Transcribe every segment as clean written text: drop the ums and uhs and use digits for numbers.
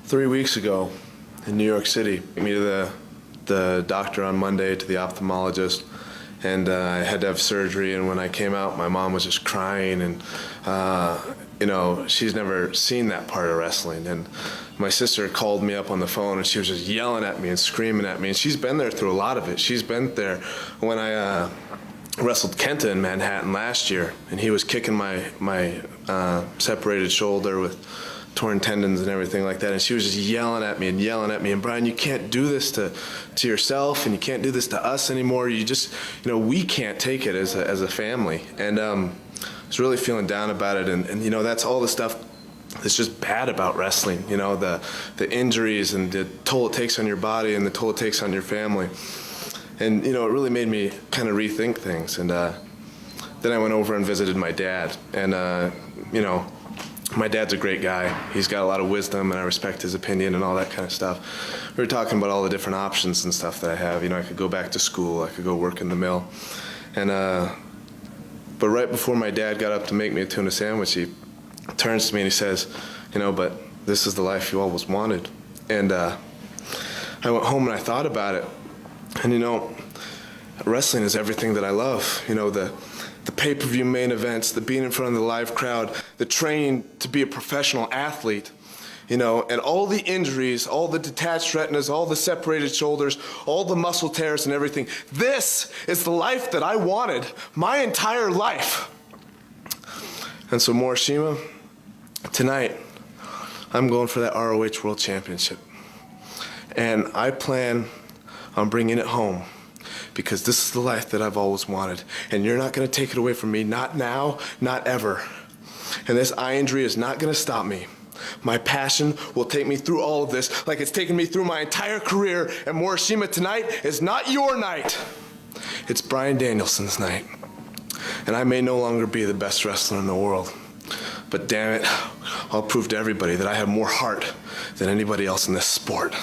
3 weeks ago in New York City. I met the doctor on Monday, to the ophthalmologist, and I had to have surgery. And when I came out, my mom was just crying, and you know, she's never seen that part of wrestling. And my sister called me up on the phone, and she was just yelling at me and screaming at me. And she's been there through a lot of it. She's been there when I wrestled Kenta in Manhattan last year, and he was kicking my separated shoulder with torn tendons and everything like that, and she was just yelling at me, and Bryan, you can't do this to yourself, and you can't do this to us anymore. You just, you know, we can't take it as a family. And I was really feeling down about it, and you know, that's all the stuff that's just bad about wrestling, you know, the injuries and the toll it takes on your body and the toll it takes on your family. And you know, it really made me kind of rethink things. And then I went over and visited my dad, and you know, my dad's a great guy. He's got a lot of wisdom, and I respect his opinion and all that kind of stuff. We were talking about all the different options and stuff that I have. You know, I could go back to school. I could go work in the mill. And but right before my dad got up to make me a tuna sandwich, he turns to me and he says, you know, but this is the life you always wanted. And I went home and I thought about it. And you know, wrestling is everything that I love. You know, the pay-per-view main events, the being in front of the live crowd, the training to be a professional athlete, you know, and all the injuries, all the detached retinas, all the separated shoulders, all the muscle tears and everything. This is the life that I wanted my entire life. And so, Morishima, tonight, I'm going for that ROH World Championship. And I plan on bringing it home, because this is the life that I've always wanted. And you're not going to take it away from me, not now, not ever. And this eye injury is not going to stop me. My passion will take me through all of this like it's taken me through my entire career. And Morishima, tonight is not your night. It's Bryan Danielson's night. And I may no longer be the best wrestler in the world, but damn it, I'll prove to everybody that I have more heart than anybody else in this sport.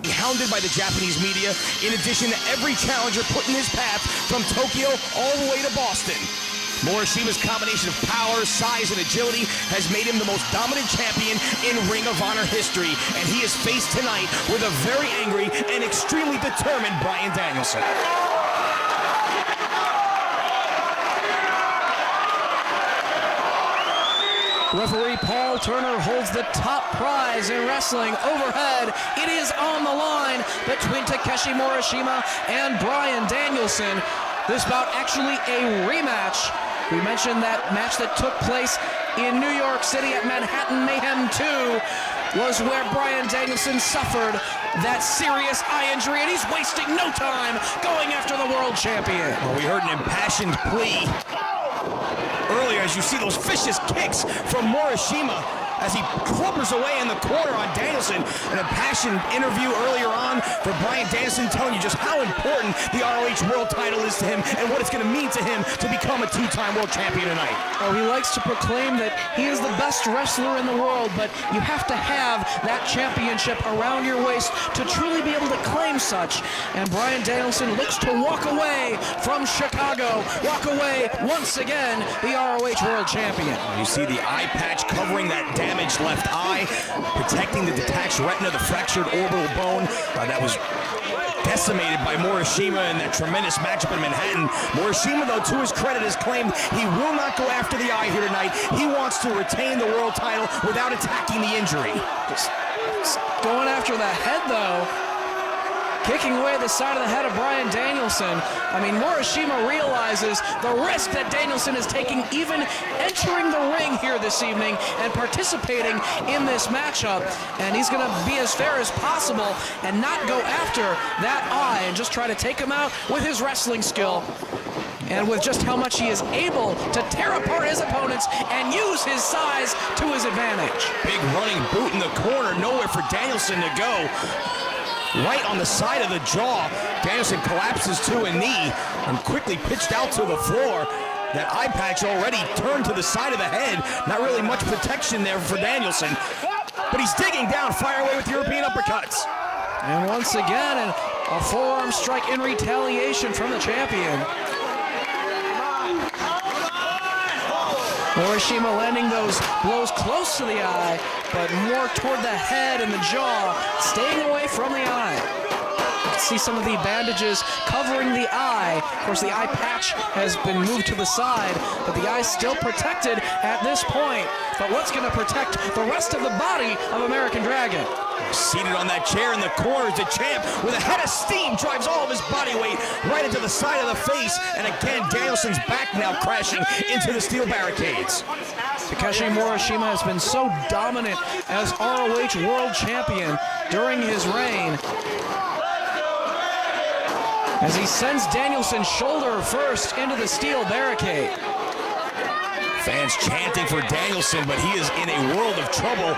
Hounded by the Japanese media, in addition to every challenger put in his path from Tokyo all the way to Boston. Morishima's combination of power, size, and agility has made him the most dominant champion in Ring of Honor history, and he is faced tonight with a very angry and extremely determined Bryan Danielson. Referee Paul Turner holds the top prize in wrestling overhead. It is on the line between Takeshi Morishima and Bryan Danielson. This bout actually a rematch. We mentioned that match that took place in New York City at Manhattan Mayhem 2 was where Bryan Danielson suffered that serious eye injury, and he's wasting no time going after the world champion. Well, we heard an impassioned plea earlier as you see those vicious kicks from Morishima as he clubbers away in the corner on Danielson. An impassioned interview earlier on for Bryan Danielson, telling you just how important the ROH World title is to him and what it's going to mean to him to become a two-time world champion tonight. Oh, he likes to proclaim that he is the best wrestler in the world, but you have to have that championship around your waist to truly be able to claim such. And Bryan Danielson looks to walk away from Chicago, walk away once again the ROH World Champion. You see the eye patch covering that damaged left eye, protecting the detached retina, the fractured orbital bone that was decimated by Morishima in that tremendous matchup in Manhattan. Morishima, though, to his credit, has claimed he will not go after the eye here tonight. He wants to retain the world title without attacking the injury. Just going after the head, though. Kicking away the side of the head of Bryan Danielson. I mean, Morishima realizes the risk that Danielson is taking, even entering the ring here this evening and participating in this matchup. And he's going to be as fair as possible and not go after that eye and just try to take him out with his wrestling skill. And with just how much he is able to tear apart his opponents and use his size to his advantage. Big running boot in the corner, nowhere for Danielson to go. Right on the side of the jaw. Danielson collapses to a knee and quickly pitched out to the floor. That eye patch already turned to the side of the head. Not really much protection there for Danielson. But he's digging down, fire away with European uppercuts. And once again, a forearm strike in retaliation from the champion. Morishima landing those blows close to the eye, but more toward the head and the jaw, staying away from the eye. You can see some of the bandages covering the eye. Of course, the eye patch has been moved to the side, but the eye's still protected at this point. But what's going to protect the rest of the body of American Dragon? Seated on that chair in the corner is the champ with a head of steam, drives all of his body weight right into the side of the face, and again Danielson's back now crashing into the steel barricades. Takeshi Morishima has been so dominant as ROH World Champion during his reign, as he sends Danielson shoulder first into the steel barricade. Fans chanting for Danielson, but he is in a world of trouble.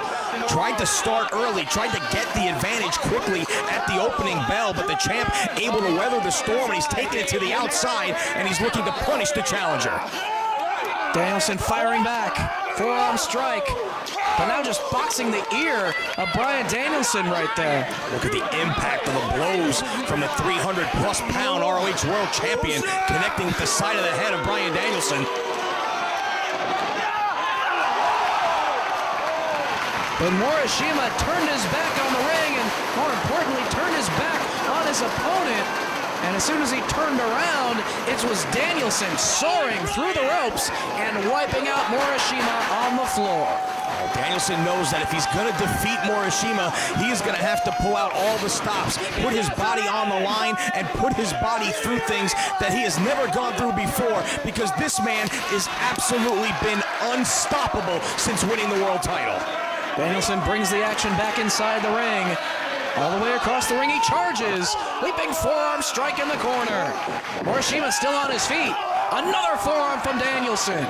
Tried to start early, tried to get the advantage quickly at the opening bell, but the champ able to weather the storm, and he's taking it to the outside, and he's looking to punish the challenger. Danielson firing back, forearm strike, but now just boxing the ear of Bryan Danielson right there. Look at the impact of the blows from the 300-plus pound ROH World Champion connecting with the side of the head of Bryan Danielson. But Morishima turned his back on the ring, and more importantly, turned his back on his opponent. And as soon as he turned around, it was Danielson soaring through the ropes and wiping out Morishima on the floor. Danielson knows that if he's going to defeat Morishima, he is going to have to pull out all the stops, put his body on the line, and put his body through things that he has never gone through before, because this man has absolutely been unstoppable since winning the world title. Danielson brings the action back inside the ring. All the way across the ring he charges. Leaping forearm strike in the corner. Morishima still on his feet. Another forearm from Danielson.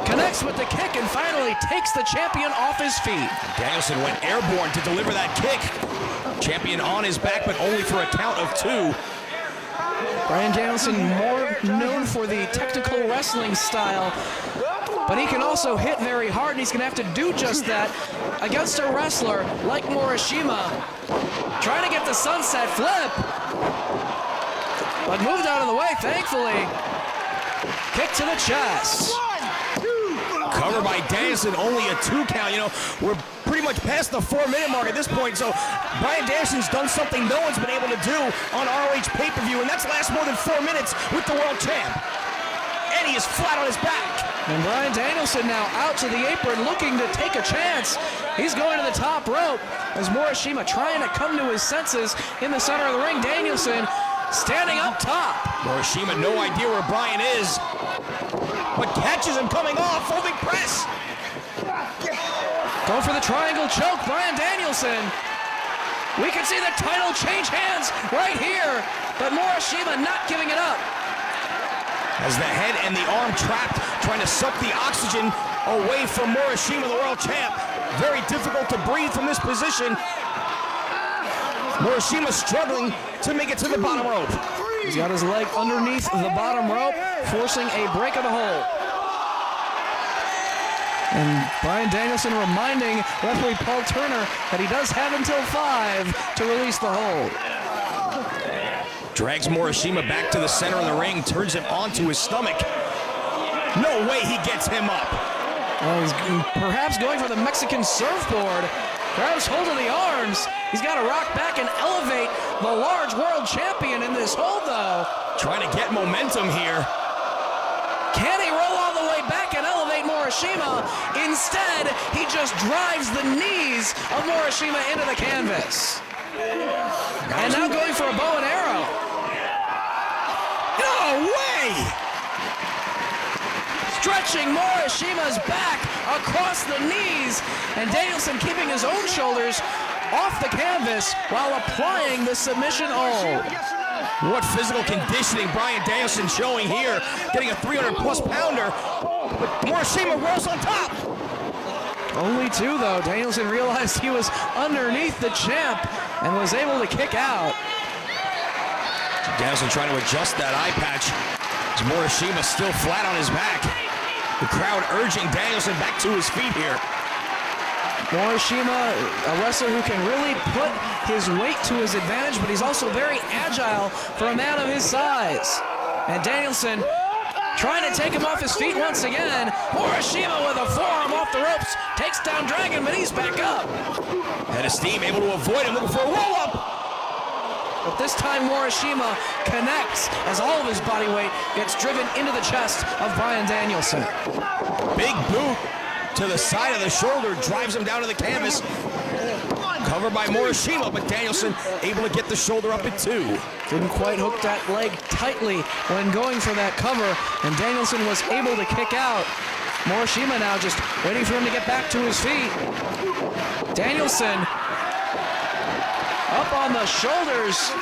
Connects with the kick and finally takes the champion off his feet. Danielson went airborne to deliver that kick. Champion on his back, but only for a count of 2. Bryan Danielson, more known for the technical wrestling style, but he can also hit very hard, and he's going to have to do just that against a wrestler like Morishima. Trying to get the sunset flip, but moved out of the way, thankfully. Kick to the chest. Covered by Danielson, only a 2 count. You know, we're pretty much past the 4-minute mark at this point, so Bryan Danielson's done something no one's been able to do on ROH pay-per-view, and that's last more than 4 minutes with the world champ. And he is flat on his back. And Bryan Danielson now out to the apron looking to take a chance. He's going to the top rope as Morishima trying to come to his senses in the center of the ring. Danielson standing up top. Morishima, no idea where Bryan is, but catches him coming off, folding press. Going for the triangle choke, Bryan Danielson. We can see the title change hands right here, but Morishima not giving it up. As the head and the arm trapped, trying to suck the oxygen away from Morishima, the world champ. Very difficult to breathe from this position. Morishima struggling to make it to the bottom rope. He's got his leg underneath the bottom rope, forcing a break of the hold. And Bryan Danielson reminding referee Paul Turner that he does have until 5 to release the hold. Drags Morishima back to the center of the ring, turns him onto his stomach. No way he gets him up. Well, he's perhaps going for the Mexican surfboard. Grabs hold of the arms. He's got to rock back and elevate the large world champion in this hold, though. Trying to get momentum here. Can he roll all the way back and elevate Morishima? Instead, he just drives the knees of Morishima into the canvas. And now going for a bow and arrow. No way! Stretching Morishima's back across the knees, and Danielson keeping his own shoulders off the canvas while applying the submission hold. What physical conditioning Bryan Danielson showing here, getting a 300-plus pounder, but Morishima rolls on top. Only 2, though. Danielson realized he was underneath the champ and was able to kick out. Danielson trying to adjust that eye patch as Morishima still flat on his back. The crowd urging Danielson back to his feet here. Morishima, a wrestler who can really put his weight to his advantage, but he's also very agile for a man of his size. And Danielson Trying to take him off his feet once again. Morishima with a forearm off the ropes. Takes down Dragon, but he's back up. Head of steam, able to avoid him, looking for a roll-up. But this time Morishima connects as all of his body weight gets driven into the chest of Bryan Danielson. Big boot to the side of the shoulder, drives him down to the canvas. Covered by Morishima, but Danielson able to get the shoulder up at 2. Didn't quite hook that leg tightly when going for that cover, and Danielson was able to kick out. Morishima now just waiting for him to get back to his feet. Danielson up on the shoulders,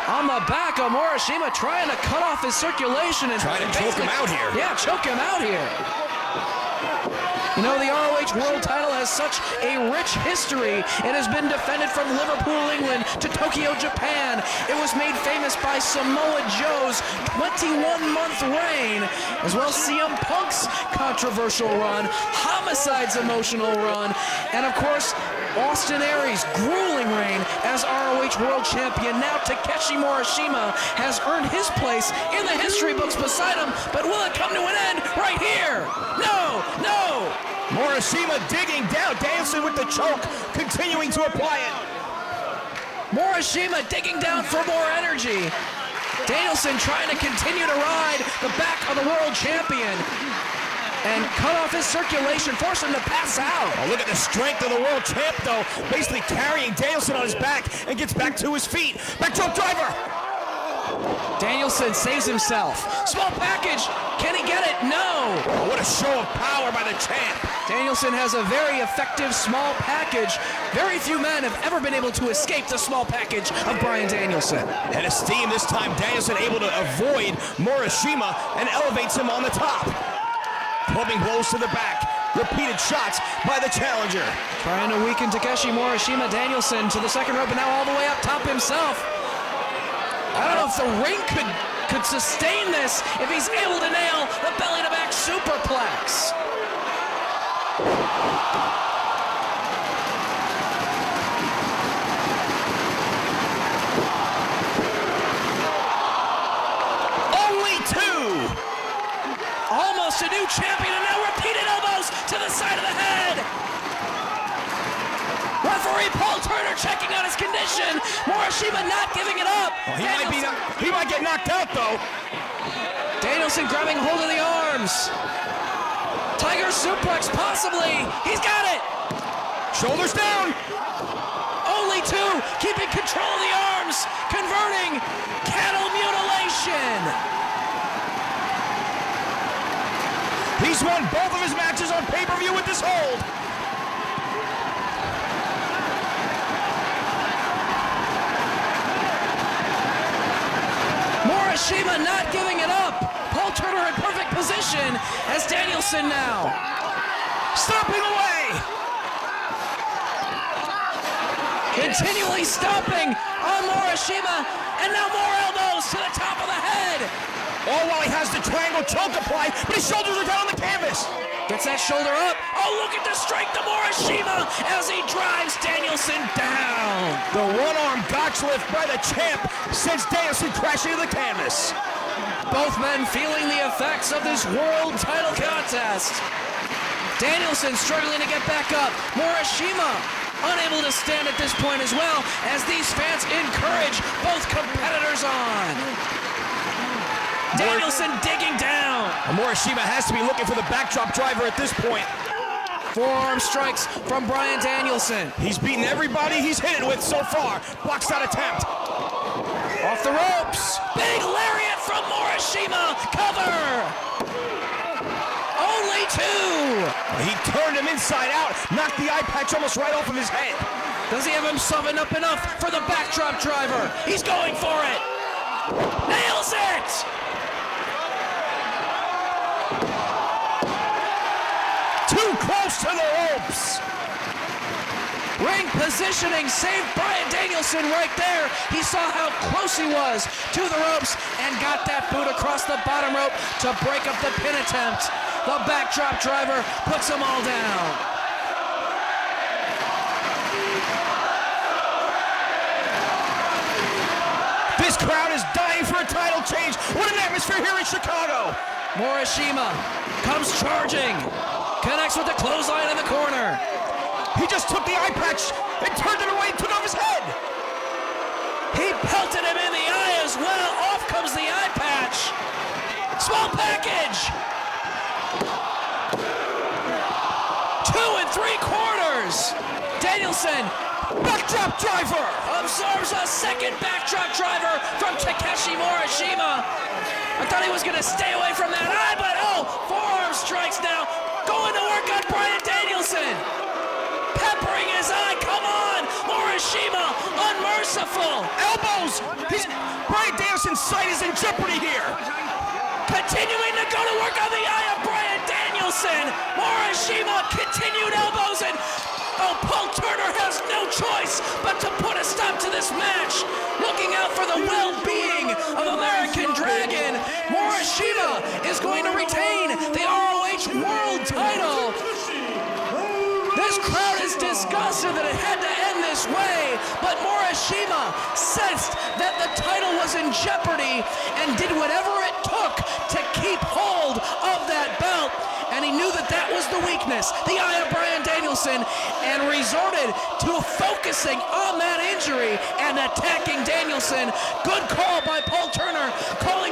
on the back of Morishima, trying to cut off his circulation. And trying to choke him out here. Yeah, choke him out here. You know, the ROH World title has such a rich history. It has been defended from Liverpool, England to Tokyo, Japan. It was made famous by Samoa Joe's 21-month reign, as well as CM Punk's controversial run, Homicide's emotional run, and of course, Austin Aries' grueling reign as ROH World Champion. Now Takeshi Morishima has earned his place in the history books beside him, but will it come to an end right here? No, no! Morishima digging down, Danielson with the choke, continuing to apply it. Morishima digging down for more energy. Danielson trying to continue to ride the back of the world champion and cut off his circulation, force him to pass out. Oh, look at the strength of the world champ, though, basically carrying Danielson on his back and gets back to his feet. Backdrop driver. Danielson saves himself. Small package. Can he get it? No. Oh, what a show of power by the champ. Danielson has a very effective small package. Very few men have ever been able to escape the small package of Bryan Danielson. Head of steam this time. Danielson able to avoid Morishima and elevates him on the top. Clubbing blows to the back. Repeated shots by the challenger. Trying to weaken Takeshi Morishima. Danielson to the second rope and now all the way up top himself. I don't know if the ring could sustain this if he's able to nail the belly-to-back superplex. Only 2. Almost a new champion, and now repeated elbows to the side of the head. Referee Paul Turner checking on his condition. Morishima not giving it up. Oh, he might get knocked out, though. Danielson grabbing hold of the arms. Tiger suplex, possibly. He's got it. Shoulders down. Only 2, keeping control of the arms. Converting. Cattle mutilation. He's won both of his matches on pay-per-view with this hold. Morishima not giving it up. Paul Turner in perfect position as Danielson now Stomping away. continually stomping on Morishima, and now more elbows to the top of the head. All while he has the triangle choke applied, but his shoulders are down on the canvas. Gets that shoulder up. Oh, look at the strength of Morishima as he drives Danielson down. The one-arm gotch lift by the champ sends Danielson crashing to the canvas. Both men feeling the effects of this world title contest. Danielson struggling to get back up. Morishima unable to stand at this point as well as these fans encourage both competitors on. Danielson digging down. Morishima has to be looking for the backdrop driver at this point. Forearm strikes from Bryan Danielson. He's beaten everybody he's hit it with so far. Blocks that attempt. Off the ropes. Big lariat from Morishima. Cover. Only 2. He turned him inside out. Knocked the eye patch almost right off of his head. Does he have himself up enough for the backdrop driver? He's going for it. Nails it. Too close to the ropes. Ring positioning saved Bryan Danielson right there. He saw how close he was to the ropes and got that boot across the bottom rope to break up the pin attempt. The backdrop driver puts them all down. This crowd is dying for a title change. What an atmosphere here in Chicago. Morishima comes charging, connects with the clothesline in the corner. He just took the eye patch and turned it away and took off his head. He pelted him in the eye as well. Off comes the eye patch. Small package. 2 3/4. Danielson, Backdrop driver. absorbs a second backdrop driver from Takeshi Morishima. I thought he was going to stay away from that eye, but forearm strikes now. Going to work on Bryan Danielson. Peppering his eye, come on! Morishima, unmerciful. Elbows. Bryan Danielson's sight is in jeopardy here. Continuing to go to work on the eye of Bryan Danielson. Morishima, continued elbows, and Paul Turner has no choice but to put a stop to this match. Looking out for the well-being of American Dragon, Morishima is going to retain the ROH World title. This crowd is disgusted that it had to end this way, but Morishima sensed that the title was in jeopardy and did whatever it took to keep hold of that belt. And he knew that that was the weakness, the eye of Bryan Danielson, and resorted to focusing on that injury and attacking Danielson. Good call by Paul Turner, calling